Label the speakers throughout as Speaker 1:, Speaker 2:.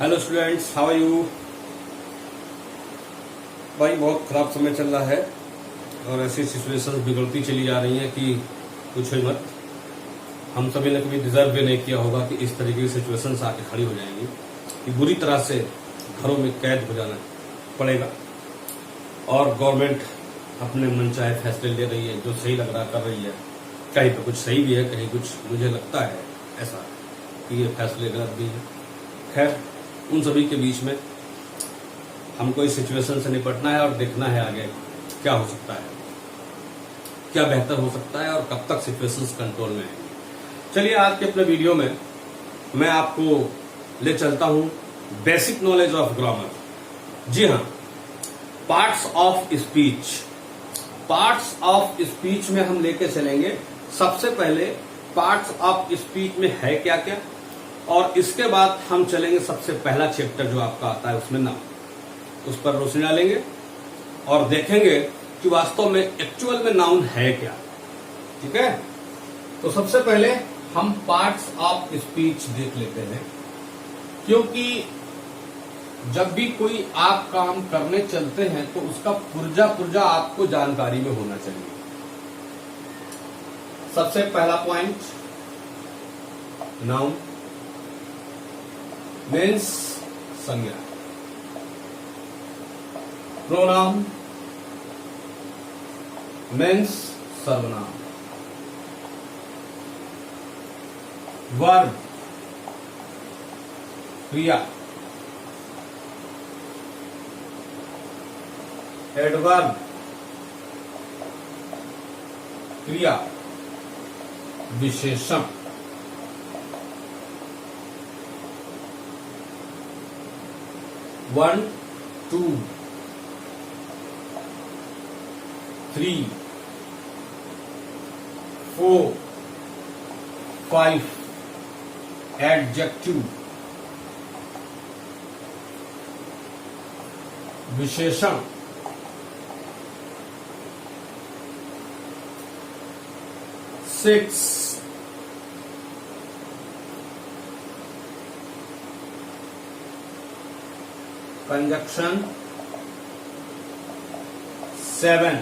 Speaker 1: Hello students, how are you. भाई बहुत खराब समय चल रहा है और ऐसी सिचुएशंस बिगड़ती चली जा रही हैं कि पूछो ही मत। हम सभी ने कभी डिजर्व भी नहीं किया होगा कि इस तरीके की सिचुएशंस आके खड़ी हो जाएंगी कि बुरी तरह से घरों में कैद हो जाना पड़ेगा और गवर्नमेंट अपने मनचाहे फैसले ले रही है, जो सही लग रहा कर रही है। कहीं तो कुछ सही भी है, कहीं कुछ मुझे लगता है ऐसा कि ये फैसले गलत भी है। खैर, उन सभी के बीच में हमको इस सिचुएशन से निपटना है और देखना है आगे क्या हो सकता है, क्या बेहतर हो सकता है और कब तक सिचुएशंस कंट्रोल में आएंगी। चलिए आज के अपने वीडियो में मैं आपको ले चलता हूं बेसिक नॉलेज ऑफ ग्रामर। जी हाँ, parts of speech. Parts of speech में हम लेके चलेंगे। सबसे पहले पार्ट्स ऑफ स्पीच में है क्या क्या, और इसके बाद हम चलेंगे सबसे पहला चैप्टर जो आपका आता है उसमें नाउन, उस पर रोशनी डालेंगे और देखेंगे कि वास्तव में एक्चुअल में नाउन है क्या। ठीक है, तो सबसे पहले हम पार्ट्स ऑफ स्पीच देख लेते हैं, क्योंकि जब भी कोई आप काम करने चलते हैं तो उसका पुर्जा आपको जानकारी में होना चाहिए। सबसे पहला पॉइंट, नाउन मीन्स संज्ञा, प्रोनाउन मीन्स सर्वनाम, वर्ब क्रिया, एडवर्ब क्रिया, विशेषण, one two three four five, adjective, विशेषण, six, conjunction, seven,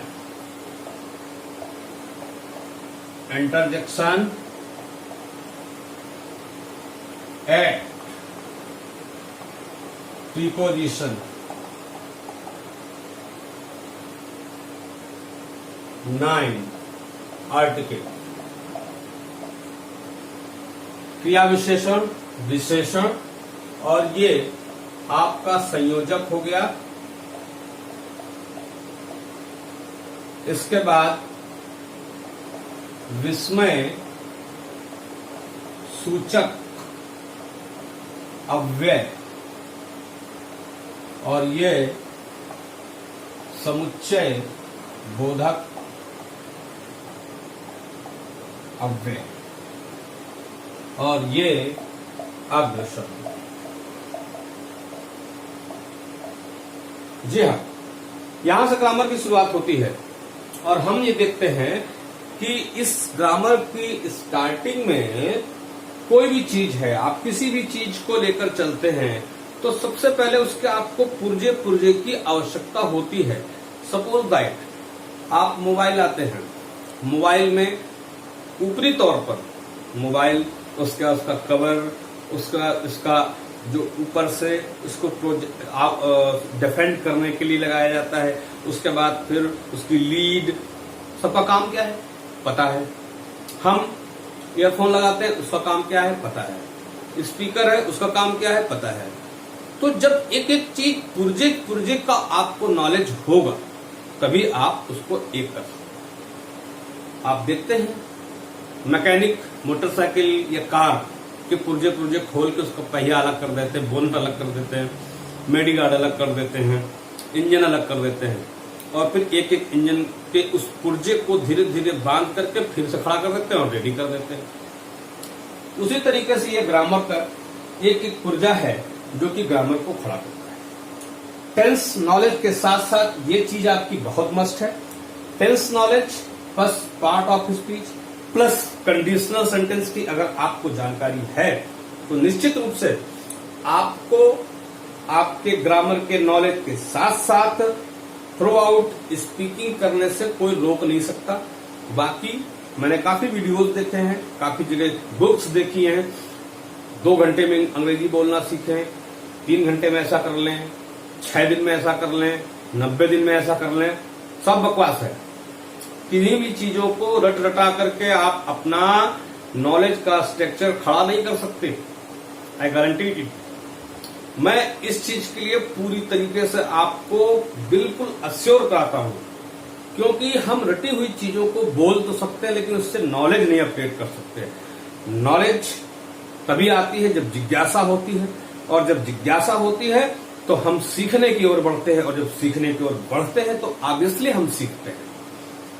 Speaker 1: interjection, eight, preposition, nine, article, क्रिया विशेषण, विशेषण, और ये आपका संयोजक हो गया। इसके बाद विस्मय, सूचक, अव्यय, और ये समुच्चय, बोधक, अव्यय, और ये अग्रशब्द। जी हाँ, यहां से ग्रामर की शुरुआत होती है और हम ये देखते हैं कि इस ग्रामर की स्टार्टिंग में कोई भी चीज है, आप किसी भी चीज को लेकर चलते हैं तो सबसे पहले उसके आपको पुर्जे की आवश्यकता होती है। सपोज दैट आप मोबाइल लाते हैं, मोबाइल में ऊपरी तौर पर मोबाइल, उसका कवर, उसका जो ऊपर से इसको डिफेंड करने के लिए लगाया जाता है। उसके बाद फिर उसकी लीड, सबका काम क्या है पता है। हम ईयरफोन लगाते हैं, उसका काम क्या है पता है। स्पीकर है, उसका काम क्या है पता है। तो जब एक एक चीज पुर्जे का आपको नॉलेज होगा तभी आप उसको एक कर सकते। आप देखते हैं मैकेनिक मोटरसाइकिल या कार के पुर्जे खोल के उसका पहिया अलग कर देते हैं, बोनट अलग कर देते हैं, मेडीगार्ड अलग कर देते हैं, इंजन अलग कर देते हैं, और फिर एक एक इंजन के उस पुर्जे को धीरे धीरे बांध करके फिर से खड़ा कर देते हैं और रेडी कर देते हैं। उसी तरीके से ये ग्रामर का एक एक पुर्जा है जो कि ग्रामर को खड़ा करता है। टेंस नॉलेज के साथ साथ ये चीज आपकी बहुत मस्ट है। Tense knowledge plus part of speech plus conditional sentence की अगर आपको जानकारी है तो निश्चित रूप से आपको आपके ग्रामर के नॉलेज के साथ साथ थ्रू आउट स्पीकिंग करने से कोई रोक नहीं सकता। बाकी मैंने काफी वीडियोस देखे हैं, काफी जगह बुक्स देखी हैं, 2 घंटे में अंग्रेजी बोलना सीखें, 3 घंटे में ऐसा कर लें, 6 दिन में ऐसा कर लें, 90 दिन में ऐसा कर लें, सब बकवास है। किन्हीं भी चीजों को रट रटा करके आप अपना नॉलेज का स्ट्रक्चर खड़ा नहीं कर सकते। I guarantee it. मैं इस चीज के लिए पूरी तरीके से आपको बिल्कुल अश्योर कराता हूं, क्योंकि हम रटी हुई चीजों को बोल तो सकते हैं लेकिन उससे नॉलेज नहीं अपडेट कर सकते। नॉलेज तभी आती है जब जिज्ञासा होती है, और जब जिज्ञासा होती है तो हम सीखने की ओर बढ़ते हैं, और जब सीखने की ओर बढ़ते हैं तो ऑब्वियसली हम सीखते हैं।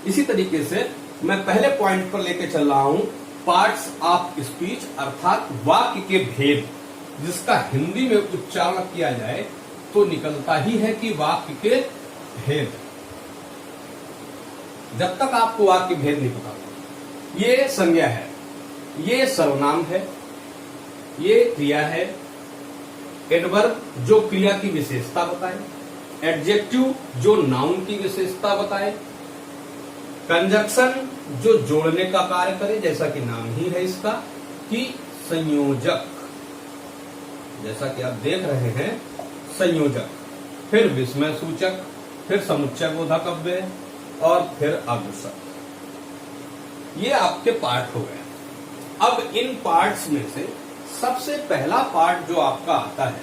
Speaker 1: इसी तरीके से मैं पहले पॉइंट पर लेके चल रहा हूं, पार्ट्स ऑफ स्पीच अर्थात वाक्य के भेद, जिसका हिंदी में उच्चारण किया जाए तो निकलता ही है कि वाक्य के भेद। जब तक आपको वाक्य भेद नहीं पता। ये संज्ञा है, ये सर्वनाम है, ये क्रिया है, एडवर्ब जो क्रिया की विशेषता बताए, एडजेक्टिव जो नाउन की विशेषता बताए, कंजक्शन जो जोड़ने का कार्य करे, जैसा कि नाम ही है इसका कि संयोजक, जैसा कि आप देख रहे हैं संयोजक, फिर विस्मय सूचक, फिर समुच्चय बोधक अव्यय और फिर अग्रसर। ये आपके पार्ट हो गए। अब इन पार्ट्स में से सबसे पहला पार्ट जो आपका आता है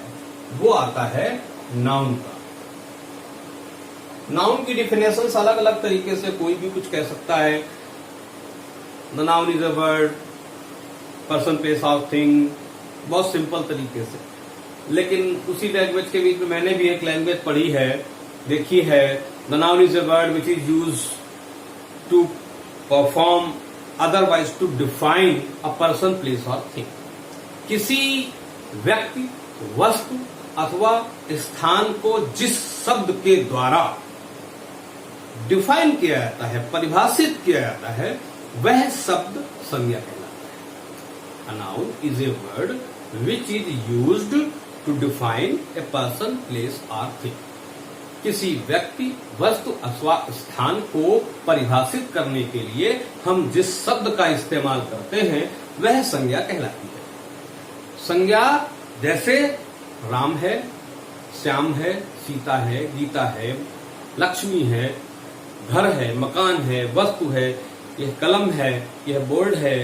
Speaker 1: वो आता है नाउन का। नाउन की डिफिनेशंस अलग अलग तरीके से कोई भी कुछ कह सकता है। The noun is a word, person, place of thing, बहुत सिंपल तरीके से। लेकिन उसी लैंग्वेज के बीच में मैंने भी एक लैंग्वेज पढ़ी है, देखी है। The noun is a word which is use to perform, otherwise to define a person, place और थिंग। किसी व्यक्ति, वस्तु अथवा स्थान को जिस शब्द के द्वारा डिफाइन किया जाता है, परिभाषित किया जाता है, वह शब्द संज्ञा कहलाता है। A noun is a word which is used to define a person, place or thing. किसी व्यक्ति, वस्तु अथवा स्थान को परिभाषित करने के लिए हम जिस शब्द का इस्तेमाल करते हैं वह संज्ञा कहलाती है। संज्ञा जैसे राम है, श्याम है, सीता है, गीता है, लक्ष्मी है, घर है, मकान है, वस्तु है, यह कलम है, यह बोर्ड है,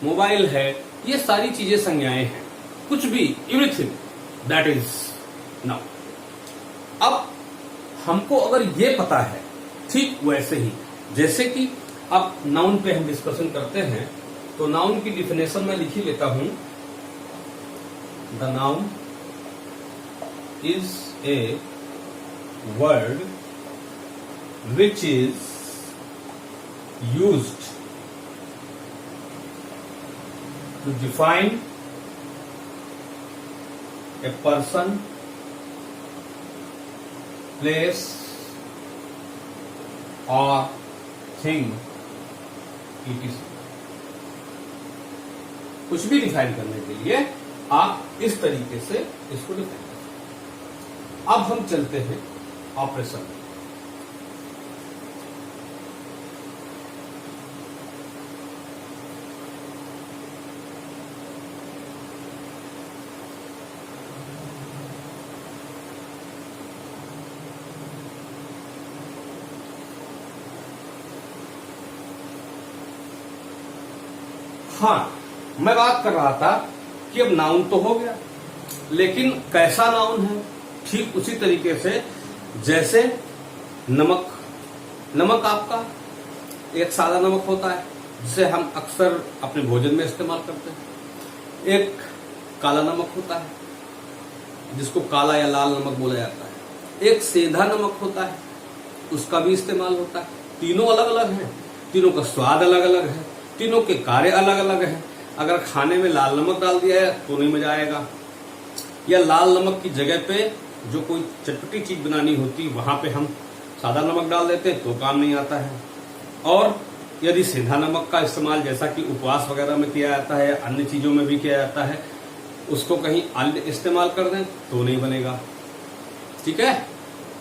Speaker 1: मोबाइल है, ये सारी चीजें संज्ञाएं हैं। कुछ भी, एवरीथिंग दैट इज नाउन। अब हमको अगर ये पता है, ठीक वैसे ही जैसे कि अब नाउन पे हम डिस्कशन करते हैं, तो नाउन की डिफिनेशन में लिख ही लेता हूं। The noun is a word which is used to define a person, place or thing, etc. कुछ भी डिफाइन करने के लिए आप इस तरीके से इसको डिफाइन करें। अब हम चलते हैं ऑपरेशन में। हाँ, मैं बात कर रहा था कि अब नाउन तो हो गया, लेकिन कैसा नाउन है? ठीक उसी तरीके से जैसे नमक। नमक आपका एक सादा नमक होता है जिसे हम अक्सर अपने भोजन में इस्तेमाल करते हैं। एक काला नमक होता है जिसको काला या लाल नमक बोला जाता है। एक सेंधा नमक होता है, उसका भी इस्तेमाल होता है। तीनों अलग अलग हैं, तीनों का स्वाद अलग अलग है, तीनों के कार्य अलग अलग हैं। अगर खाने में लाल नमक डाल दिया है तो नहीं मजा आएगा, या लाल नमक की जगह पे जो कोई चटपटी चीज बनानी होती वहां पे हम सादा नमक डाल देते तो काम नहीं आता है। और यदि सीधा नमक का इस्तेमाल जैसा कि उपवास वगैरह में किया जाता है, अन्य चीजों में भी किया जाता है, उसको कहीं अन्य इस्तेमाल कर दें तो नहीं बनेगा। ठीक है,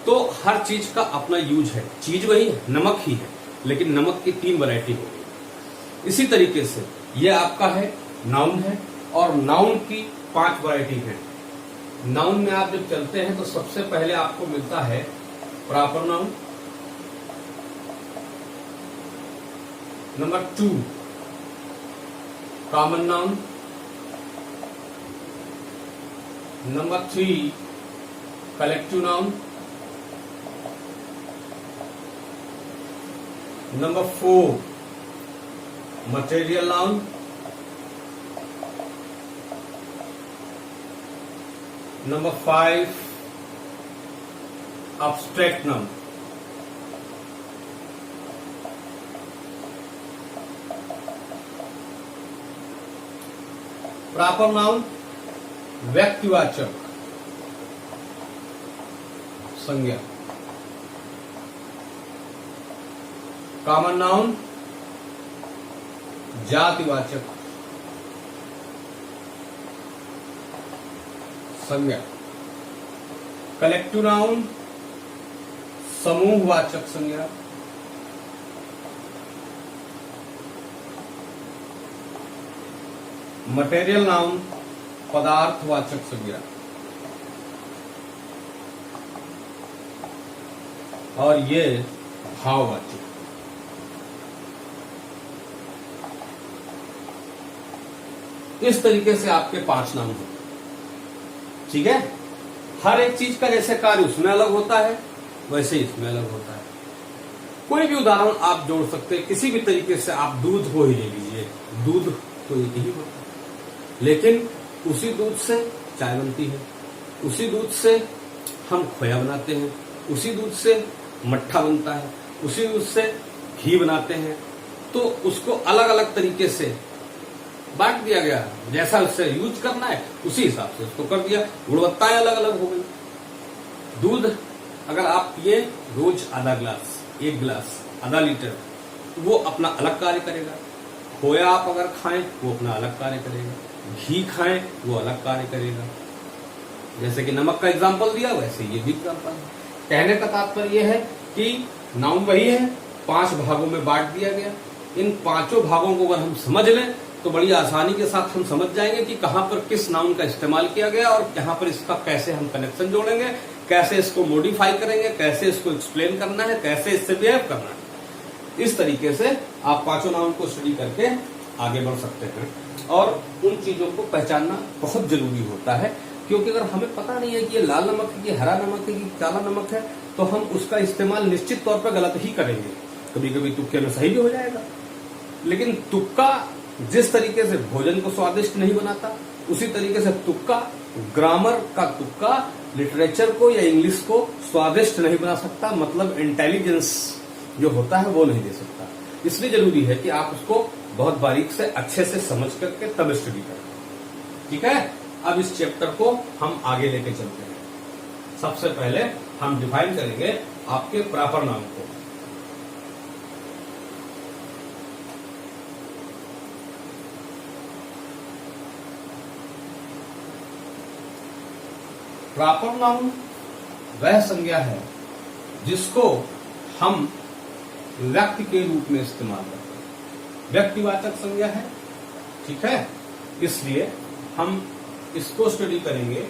Speaker 1: तो हर चीज का अपना यूज है। चीज वही है, नमक ही है, लेकिन नमक की 3 वैरायटी होगी। इसी तरीके से ये आपका है नाउन है, और नाउन की 5 वैरायटी है। नाउन में आप जब चलते हैं तो सबसे पहले आपको मिलता है proper noun, number 2 common noun, number 3 collective noun, number 4 material noun, number 5 abstract noun. Proper noun व्यक्तिवाचक संज्ञा, कॉमन नाउन जातिवाचक संज्ञा, कलेक्टिव नाउन समूहवाचक संज्ञा, मटेरियल नाउन पदार्थवाचक संज्ञा, और ये भाववाचक। इस तरीके से आपके 5 नाम हैं। ठीक है, हर एक चीज का जैसे कार्य उसमें अलग होता है, वैसे ही इसमें अलग होता है। कोई भी उदाहरण आप जोड़ सकते हैं, किसी भी तरीके से आप दूध को ही ले लीजिए, दूध तो एक ही होता है, लेकिन उसी दूध से चाय बनती है, उसी दूध से हम खोया बनाते हैं, उसी दूध से मट्ठा बनता है, उसी दूध से घी बनाते हैं। तो उसको अलग अलग तरीके से बांट दिया गया, जैसा उससे यूज करना है उसी हिसाब से उसको कर दिया, गुणवत्ताएं अलग अलग हो गई। दूध अगर आप पिए रोज आधा गिलास, 1 गिलास, आधा लीटर, वो अपना अलग कार्य करेगा। खोया आप अगर खाएं वो अपना अलग कार्य करेगा, घी खाएं वो अलग कार्य करेगा। जैसे कि नमक का एग्जाम्पल दिया, वैसे ये भी एग्जाम्पल है। कहने का तात्पर्य है कि नाउन वही है, 5 भागों में बांट दिया गया। इन 5 भागों को अगर हम समझ लें तो बड़ी आसानी के साथ हम समझ जाएंगे कि कहां पर किस नाउन का इस्तेमाल किया गया और कहां पर इसका कैसे हम कनेक्शन जोड़ेंगे, कैसे इसको मॉडिफाई करेंगे, कैसे इसको एक्सप्लेन करना है, कैसे इससे बिहेव करना है। इस तरीके से आप 5 नाउन को स्टडी करके आगे बढ़ सकते हैं। और उन चीजों को पहचानना बहुत जरूरी होता है, क्योंकि अगर हमें पता नहीं है कि ये लाल नमक है, कि हरा नमक है, कि काला नमक है, तो हम उसका इस्तेमाल निश्चित तौर पर गलत ही करेंगे। कभी कभी तुक्के में सही भी हो जाएगा, लेकिन तुक्का जिस तरीके से भोजन को स्वादिष्ट नहीं बनाता, उसी तरीके से तुक्का, ग्रामर का तुक्का लिटरेचर को या इंग्लिश को स्वादिष्ट नहीं बना सकता, मतलब इंटेलिजेंस जो होता है वो नहीं दे सकता। इसलिए जरूरी है कि आप उसको बहुत बारीक से अच्छे से समझ करके तब स्टडी करें। ठीक है, अब इस चैप्टर को हम आगे लेके चलते हैं। सबसे पहले हम डिफाइन करेंगे आपके प्रॉपर नाउन को। प्रॉपर नाउन वह संज्ञा है जिसको हम व्यक्ति के रूप में इस्तेमाल करते हैं, व्यक्तिवाचक संज्ञा है। ठीक है, इसलिए हम इसको स्टडी करेंगे।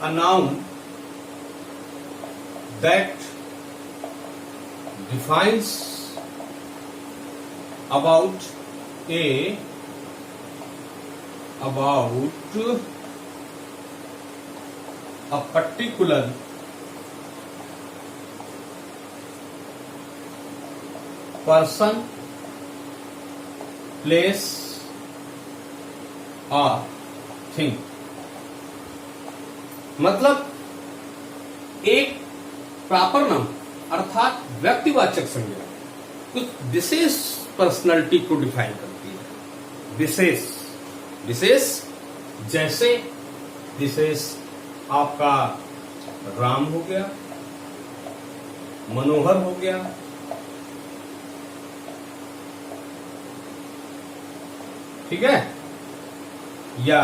Speaker 1: A noun that defines about a particular person, place or thing। मतलब एक प्रॉपर नाउन अर्थात व्यक्तिवाचक संज्ञा कुछ विशेष पर्सनालिटी को डिफाइन करती है। विशेष जैसे विशेष आपका राम हो गया, मनोहर हो गया, ठीक है, या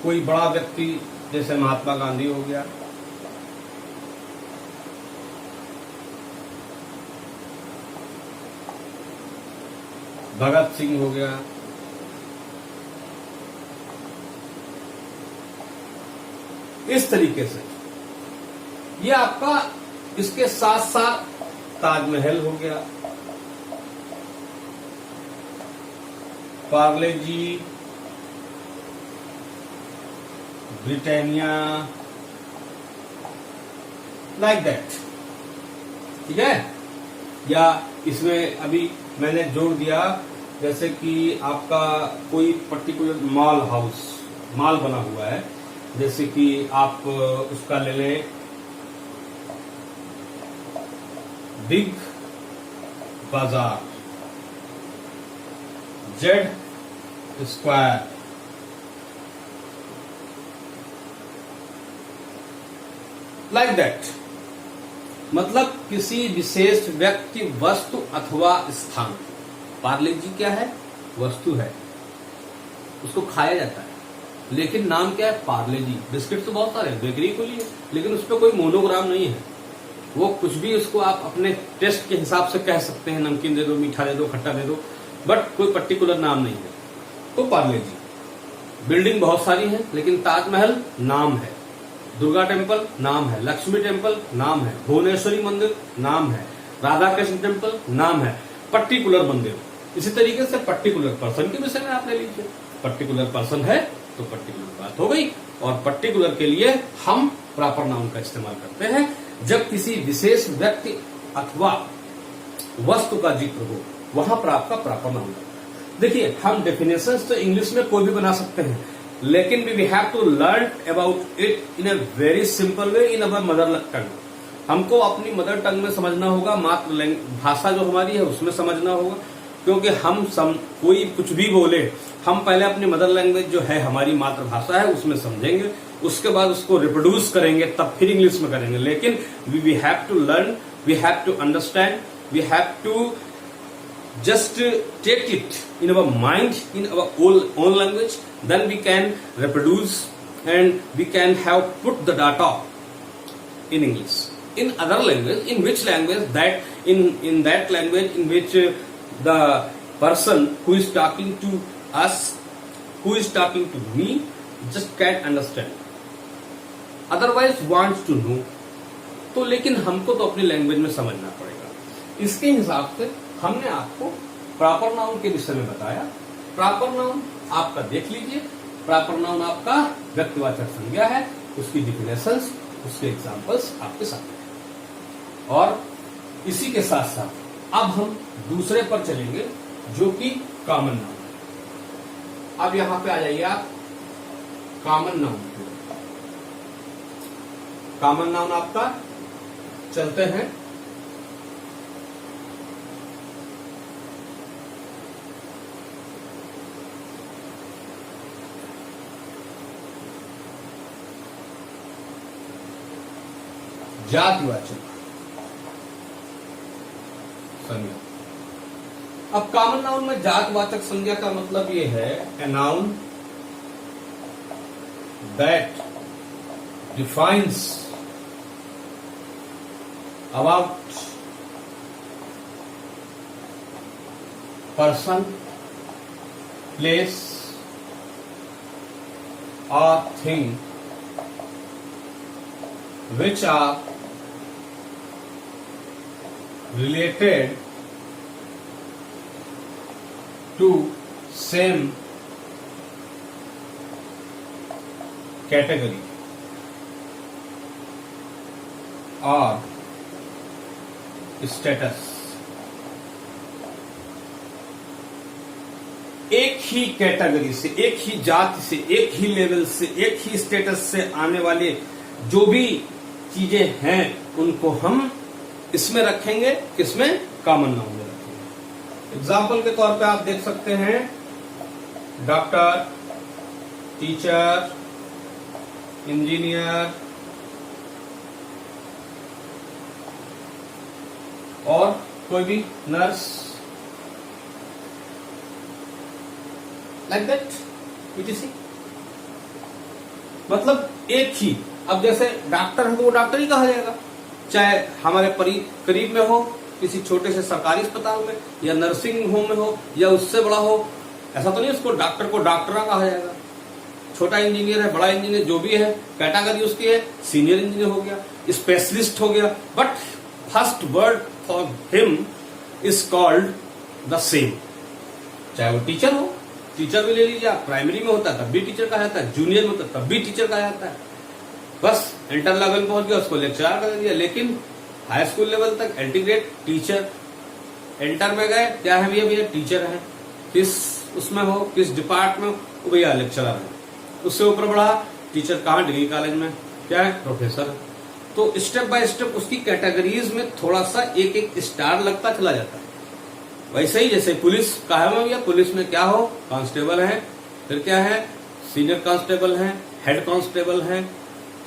Speaker 1: कोई बड़ा व्यक्ति जैसे महात्मा गांधी हो गया, भगत सिंह हो गया, इस तरीके से ये आपका, इसके साथ साथ ताजमहल हो गया, पार्ले जी, ब्रिटानिया, लाइक दैट, ठीक है। या इसमें अभी मैंने जोड़ दिया जैसे कि आपका कोई पर्टिकुलर मॉल हाउस, मॉल बना हुआ है, जैसे कि आप उसका ले लें बिग बाजार, जेड स्क्वायर, लाइक दैट। मतलब किसी विशेष व्यक्ति, वस्तु अथवा स्थान। पार्ले जी क्या है? वस्तु है, उसको खाया जाता है, लेकिन नाम क्या है? पार्ले जी। बिस्किट तो बहुत सारे हैं, बेकरी खोली है, लेकिन उस पर कोई मोनोग्राम नहीं है। वो कुछ भी उसको आप अपने टेस्ट के हिसाब से कह सकते हैं, नमकीन दे दो, मीठा दे दो, खट्टा दे दो, बट कोई पर्टिकुलर नाम नहीं है। तो पार्ले जी। बिल्डिंग बहुत सारी है, लेकिन ताजमहल नाम है, दुर्गा टेम्पल नाम है, लक्ष्मी टेम्पल नाम है, भुवनेश्वरी मंदिर नाम है, राधा कृष्ण टेम्पल नाम है, पर्टिकुलर मंदिर। इसी तरीके से पर्टिकुलर पर्सन के विषय में आप ले लीजिए, पर्टिकुलर पर्सन है तो पर्टिकुलर बात हो गई। और पर्टिकुलर के लिए हम प्रॉपर नाउन का इस्तेमाल करते हैं जब किसी विशेष व्यक्ति अथवा वस्तु का जिक्र हो, वहां पर आपका प्रॉपर नाउन लगता है। देखिए, हम डेफिनेशंस तो इंग्लिश में कोई भी बना सकते हैं, लेकिन we have to learn about it in a very simple way in our mother tongue. हमको अपनी मदर टंग में समझना होगा, मातृ भाषा जो हमारी है उसमें समझना होगा, क्योंकि हम कोई कुछ भी बोले, हम पहले अपनी मदर लैंग्वेज जो है हमारी मातृभाषा है उसमें समझेंगे, उसके बाद उसको रिप्रोड्यूस करेंगे, तब फिर इंग्लिश में करेंगे। लेकिन we have to learn, we have to understand, we have to just take it in our mind, in our own language, then we can reproduce and we can have put the data in English. In other language, in which language that in that language in which the person who is talking to us, who is talking to me, just can't understand, otherwise wants to know, तो लेकिन हमको तो अपनी language में समझना पड़ेगा। इसके हिसाब से हमने आपको प्रॉपर नाउन के विषय में बताया। प्रॉपर नाउन आपका देख लीजिए, प्रॉपर नाउन आपका व्यक्तिवाचक संज्ञा है, उसकी डिफिनेशंस, उसके एग्जांपल्स आपके सामने हैं। और इसी के साथ साथ अब हम दूसरे पर चलेंगे जो कि कॉमन नाउन है। अब यहां पे आ जाइए आप, कॉमन नाउन। कॉमन नाउन आपका चलते हैं जातिवाचक संज्ञा। अब कॉमन नाउन में जातवाचक संज्ञा का मतलब ये है, a noun that defines about person, place और thing which are related to same category or status। एक ही कैटेगरी से, एक ही जाति से, एक ही लेवल से, एक ही स्टेटस से आने वाले जो भी चीजें हैं उनको हम इसमें रखेंगे, किसमें? कॉमन नाउन में रखेंगे। एग्जाम्पल के तौर पे आप देख सकते हैं डॉक्टर, टीचर, इंजीनियर और कोई भी नर्स, लाइक दैट, etc। मतलब एक ही। अब जैसे डॉक्टर है तो वो डॉक्टर ही कहा जाएगा, चाहे हमारे करीब में हो, किसी छोटे से सरकारी अस्पताल में, या नर्सिंग होम में हो, या उससे बड़ा हो। ऐसा तो नहीं उसको डॉक्टर को डॉक्टरा कहा जाएगा। छोटा इंजीनियर है, बड़ा इंजीनियर, जो भी है, कैटेगरी उसकी है, सीनियर इंजीनियर हो गया, स्पेशलिस्ट हो गया, but first word for him is called the same. चाहे वो टीचर हो, टीचर भी ले लीजिए आप, प्राइमरी में होता है तब भी टीचर कहा जाता है, जूनियर में होता है तब भी टीचर कहा जाता है। बस इंटर लेवल पहुंच गया उसको लेक्चरर कर दिया, लेकिन हाई स्कूल लेवल तक इंटीग्रेट टीचर। इंटर में गए, क्या है भैया, भैया टीचर है, किस उसमें हो, किस डिपार्टमेंट में हो, भैया लेक्चरर है। उससे ऊपर बढ़ा, टीचर कहाँ, डिग्री कॉलेज में, क्या है, प्रोफेसर है। तो स्टेप बाय स्टेप उसकी कैटेगरीज में थोड़ा सा एक एक स्टार लगता चला जाता है। वैसे ही जैसे पुलिस का है भैया, पुलिस में क्या हो, कांस्टेबल है, फिर क्या है, सीनियर कांस्टेबल है, हेड कांस्टेबल है,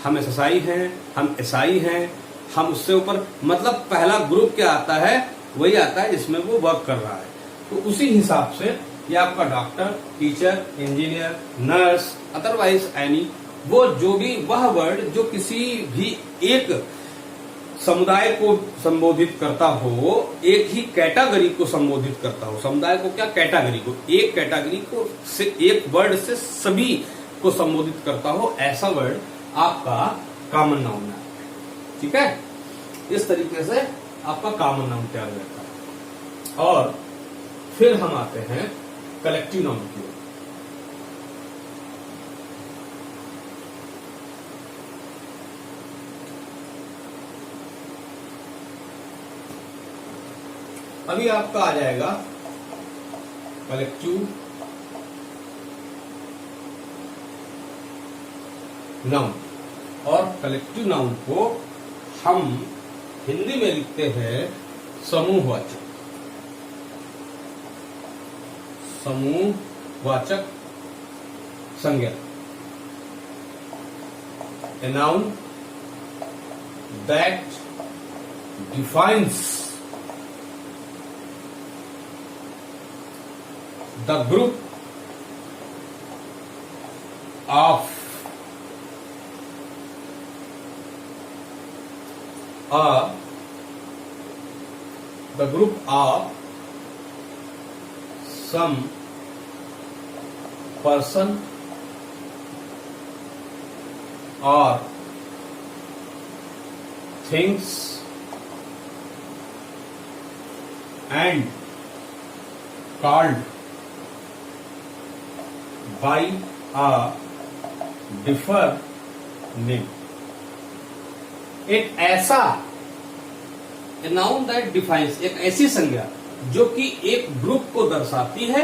Speaker 1: हम एसएसआई हैं, हम एसआई हैं, हम उससे ऊपर, मतलब पहला ग्रुप क्या आता है, वही आता है जिसमें वो वर्क कर रहा है। तो उसी हिसाब से ये आपका doctor, teacher, engineer, nurse, otherwise any, वो जो भी वह वर्ड जो किसी भी एक समुदाय को संबोधित करता हो, एक ही कैटेगरी को संबोधित करता हो। समुदाय को क्या, कैटेगरी को, एक कैटेगरी को से एक वर्ड से सभी को संबोधित करता हो, ऐसा वर्ड आपका कॉमन नाउन है। ठीक है, इस तरीके से आपका कॉमन नाउन तैयार रहता है। और फिर हम आते हैं कलेक्टिव नाउन की ओर। अभी आपका आ जाएगा कलेक्टिव नाउन, और कलेक्टिव नाउन को हम हिंदी में लिखते हैं समूहवाचक। समूहवाचक संज्ञा, a noun that defines the group of some person or things and called by a different name। एक ऐसा नाउन दैट डिफाइंस, एक ऐसी संज्ञा जो कि एक ग्रुप को दर्शाती है,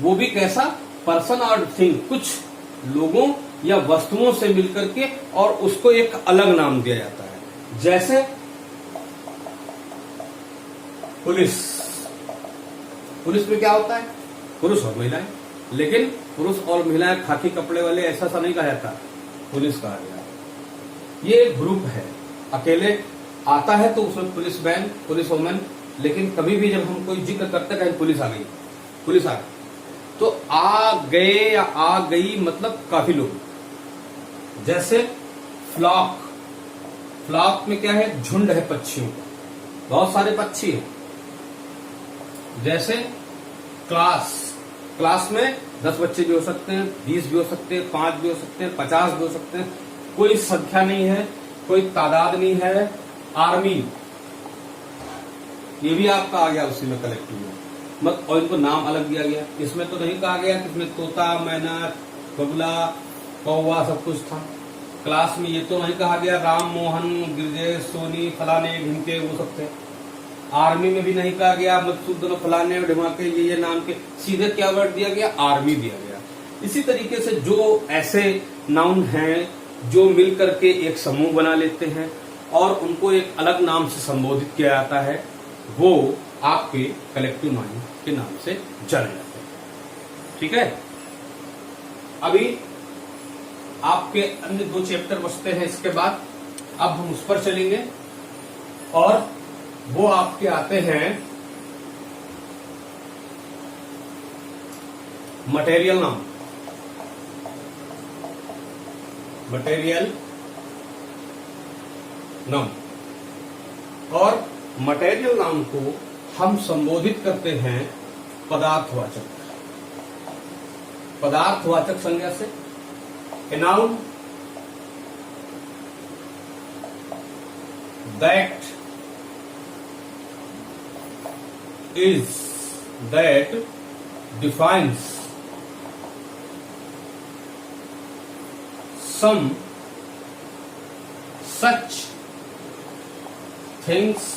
Speaker 1: वो भी कैसा, पर्सन और थिंग, कुछ लोगों या वस्तुओं से मिलकर के, और उसको एक अलग नाम दिया जाता है। जैसे पुलिस, पुलिस में क्या होता है, पुरुष और महिलाएं, लेकिन पुरुष और महिलाएं खाकी कपड़े वाले ऐसा सा नहीं कहा जाता, पुलिस कहा गया। ये एक ग्रुप है, अकेले आता है तो उसमें पुलिस मैन, पुलिस वुमेन, लेकिन कभी भी जब हम कोई जिक्र करते हैं पुलिस आ गई, पुलिस आ गई, तो आ गए या आ गई मतलब काफी लोग। जैसे फ्लॉक, फ्लॉक में क्या है, झुंड है पक्षियों का, बहुत सारे पक्षी हैं। जैसे क्लास, क्लास में 10 बच्चे भी हो सकते हैं, 20 भी हो सकते हैं, 5 भी हो सकते हैं, 50 भी हो सकते हैं, कोई संख्या नहीं है, कोई तादाद नहीं है। आर्मी, ये भी आपका आ गया उसी में कलेक्टिव में, मत, और इनको नाम अलग दिया गया। इसमें तो नहीं कहा गया कि इसमें तोता, मैना, बगुला, कौवा सब कुछ था। क्लास में ये तो नहीं कहा गया राम, मोहन, गिरजेश, सोनी, फलाने, ढिमके, वो सब थे। आर्मी में भी नहीं कहा गया मधुसूदन, फलाने, ढिमाके, ये नाम के, सीधे क्या वर्ड दिया गया, आर्मी दिया गया। इसी तरीके से जो ऐसे नाउन हैं जो मिल करके एक समूह बना लेते हैं और उनको एक अलग नाम से संबोधित किया जाता है, वो आपके कलेक्टिव नाउन के नाम से जाने जाते हैं। ठीक है, अभी आपके अन्य 2 चैप्टर बचते हैं इसके बाद, अब हम उस पर चलेंगे, और वो आपके आते हैं मटेरियल नाउन। Material noun. और मटेरियल नाउन को हम संबोधित करते हैं पदार्थवाचक, पदार्थवाचक संज्ञा से। A noun that defines some such things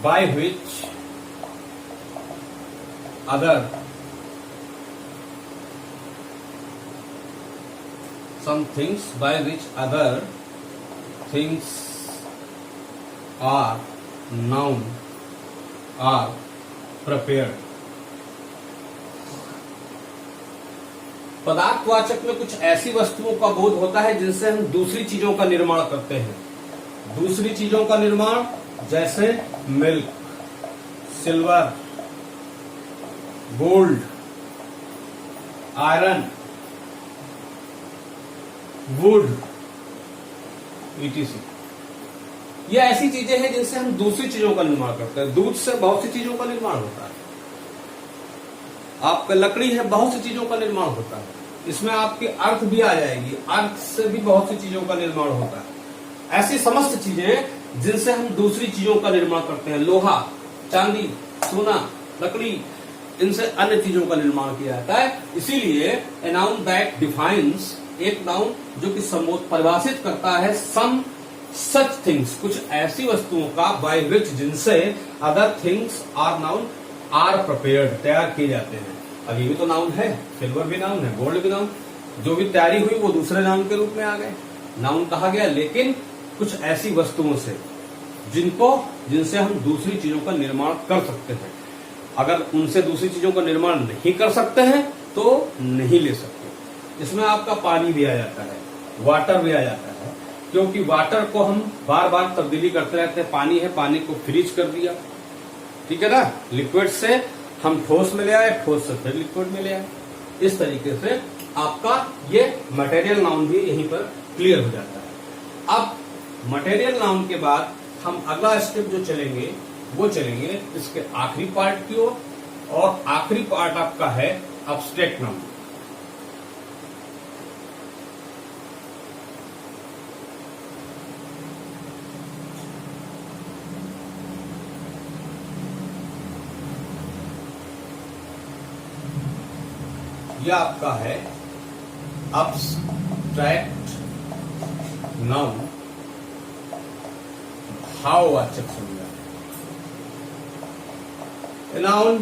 Speaker 1: by which other some things by which other things are noun are prepared। पदार्थवाचक में कुछ ऐसी वस्तुओं का बोध होता है जिनसे हम दूसरी चीजों का निर्माण करते हैं। दूसरी चीजों का निर्माण जैसे milk, silver, gold, iron, would, etc। ये ऐसी चीजें हैं जिनसे हम दूसरी चीजों का निर्माण करते हैं। दूध से बहुत सी चीजों का निर्माण होता है। आपका लकड़ी है, बहुत सी चीजों का निर्माण होता है। इसमें आपकी अर्थ भी आ जाएगी, अर्थ से भी बहुत सी चीजों का निर्माण होता है। ऐसी समस्त चीजें जिनसे हम दूसरी चीजों का निर्माण करते हैं। लोहा, चांदी, सोना, लकड़ी, इनसे अन्य चीजों का निर्माण किया जाता है। इसीलिए ए नाउन दैट डिफाइंस, एक नाउन जो कि परिभाषित करता है सम सच थिंग्स, कुछ ऐसी वस्तुओं का, बाय विच, जिनसे other things are known are prepared, तैयार किए जाते हैं। अब ये भी तो नाउन है, सिल्वर भी नाउन है, गोल्ड भी नाउन। जो भी तैयारी हुई वो दूसरे नाउन के रूप में आ गए, नाउन कहा गया। लेकिन कुछ ऐसी वस्तुओं से जिनसे हम दूसरी चीजों का निर्माण कर सकते हैं। अगर उनसे दूसरी चीजों का निर्माण नहीं कर सकते हैं तो नहीं ले सकते। इसमें आपका पानी भी आ जाता है, वाटर भी आ जाता है, क्योंकि वाटर को हम बार बार तब्दीली करते रहते हैं। पानी है, पानी को फ्रीज कर दिया, ठीक है ना, लिक्विड से हम ठोस में ले आए, ठोस से फिर लिक्विड में ले आए। इस तरीके से आपका ये मटेरियल नाउन भी यहीं पर क्लियर हो जाता है। अब मटेरियल नाउन के बाद हम अगला स्टेप जो चलेंगे वो चलेंगे इसके आखिरी पार्ट की ओर, और आखिरी पार्ट आपका है एब्स्ट्रैक्ट नाउन। यह आपका है एब्स्ट्रैक्ट नाउन, भाववाचक संज्ञा। A noun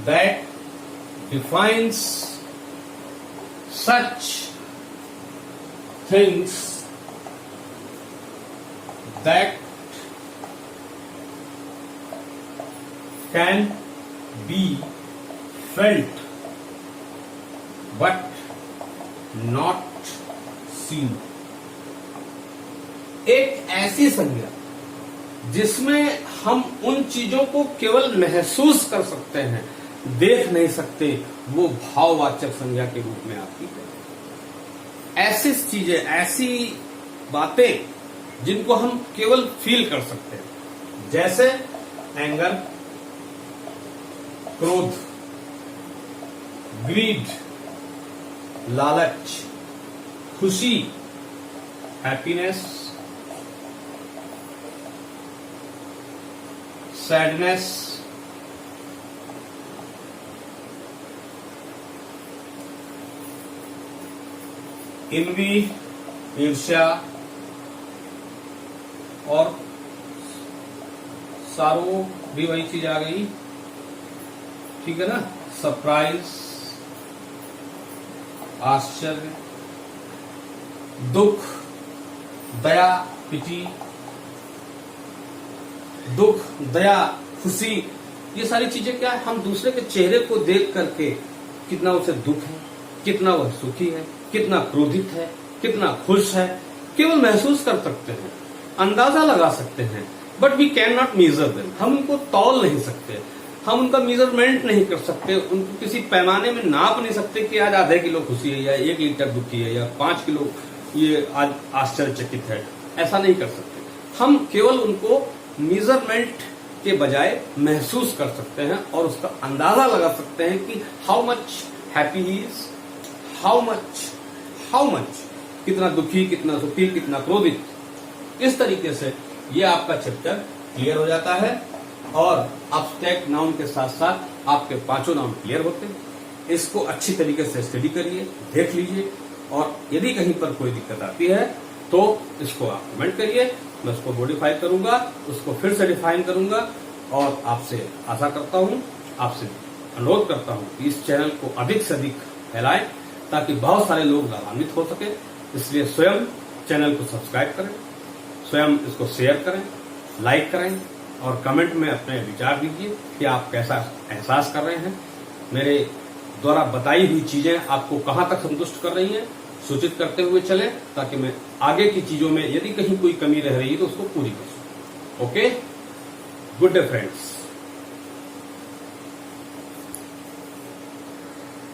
Speaker 1: that defines such things that can be felt but not seen। एक ऐसी संज्ञा जिसमें हम उन चीजों को केवल महसूस कर सकते हैं, देख नहीं सकते, वो भाववाचक संज्ञा के रूप में आती है। ऐसी चीजें, ऐसी बातें जिनको हम केवल फील कर सकते हैं, जैसे एंगर, क्रोध, ग्रीड, लालच, खुशी, हैप्पीनेस, सैडनेस, इनवी, ईर्ष्या, और सारो भी वही चीज आ गई, ठीक है ना, सरप्राइज, आश्चर्य, दुख, दया, पिटी, दुख, दया, खुशी, ये सारी चीजें क्या है, हम दूसरे के चेहरे को देख करके कितना उसे दुख है, कितना वह सुखी है, कितना क्रोधित है, कितना खुश है, केवल महसूस कर सकते हैं, अंदाजा लगा सकते हैं, but we can not measure them. हम उनको तौल नहीं सकते, हम उनका मेजरमेंट नहीं कर सकते, उनको किसी पैमाने में नाप नहीं सकते कि आज आधे किलो खुशी है या 1 लीटर दुखी है या 5 किलो ये आज आश्चर्यचकित है, ऐसा नहीं कर सकते। हम केवल उनको मेजरमेंट के बजाय महसूस कर सकते हैं और उसका अंदाजा लगा सकते हैं कि how much happy he is, how much कितना दुखी, कितना सुखी, कितना क्रोधित। इस तरीके से ये आपका चैप्टर क्लियर हो जाता है और एब्स्ट्रैक्ट नाउन के साथ साथ आपके 5 नाउन क्लियर होते हैं। इसको अच्छी तरीके से स्टडी करिए, देख लीजिए और यदि कहीं पर कोई दिक्कत आती है तो इसको आप कमेंट करिए, मैं उसको मॉडिफाई करूंगा, उसको फिर से डिफाइन करूंगा और आपसे आशा करता हूं, आपसे अनुरोध करता हूं कि इस चैनल को अधिक से अधिक फैलाएं ताकि बहुत सारे लोग लाभान्वित हो सके। इसलिए स्वयं चैनल को सब्सक्राइब करें, स्वयं इसको शेयर करें, लाइक करें और कमेंट में अपने विचार दीजिए कि आप कैसा एहसास कर रहे हैं। मेरे द्वारा बताई हुई चीजें आपको कहां तक संतुष्ट कर रही हैं, सूचित करते हुए चलें ताकि मैं आगे की चीजों में यदि कहीं कोई कमी रह रही है तो उसको पूरी कर सकूं। Okay, good day friends.